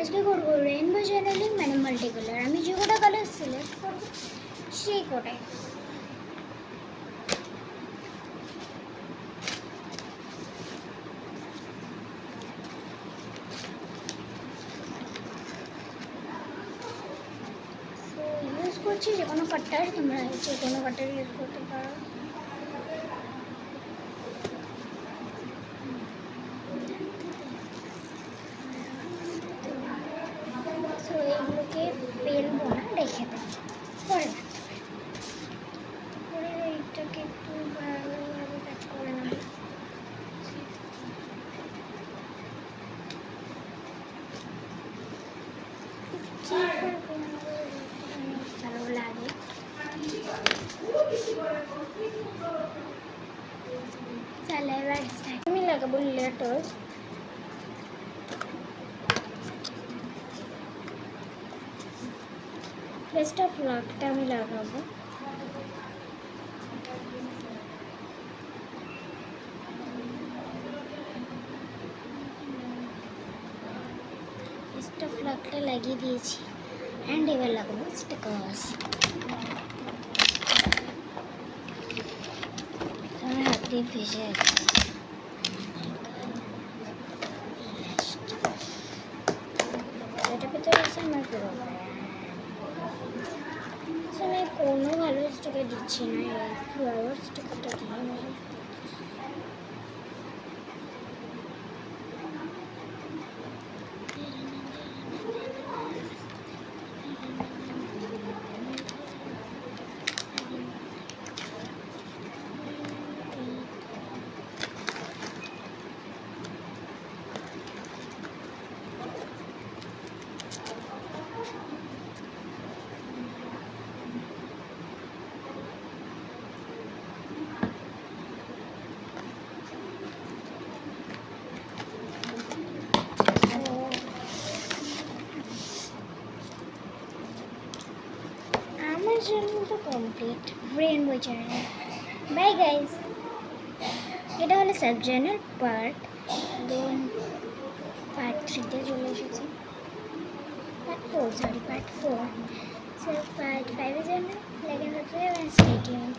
আজকে করবো rainbow channelling মানে মাল্টি কালার। আমি যে কোটা কালার সিলেক্ট করবো সেই কোটাই ইউজ করছি। যে কোনো কাটার তোমরা যে কোনো কাটার ইউজ করতে পারো। সো এইগুলোকে ফেলবো না, রেখে দেবো পরে পরে এইটাকে একটু ভালোভাবে কাজ করে নেবো। ভালো লাগে চলে। এবার আমি লাগাবো লেটার। বেস্ট অফ লাকটা আমি লাগাবো। বেস্ট অফ লাকটা লাগিয়ে দিয়েছি। অ্যান্ড এবার লাগাবো স্টিকার্স। আমার হাত দিয়ে ভেসে আছে। এটার ভিতরে আছে আমার পুরো। আমি কোনো ভালো স্টিকার দিচ্ছি না, এই ফ্লাওয়ার স্টিকারটা দিয়ে চ্যানেল তো complete rainbow channel. Bye guys. এটা হলো সাব চ্যানেল পার্ট 2। পার্ট 3-তে চলে এসেছি। Part 4 sorry part 4। So part 5-এর জন্য লেগে থাকবে। Stay tuned.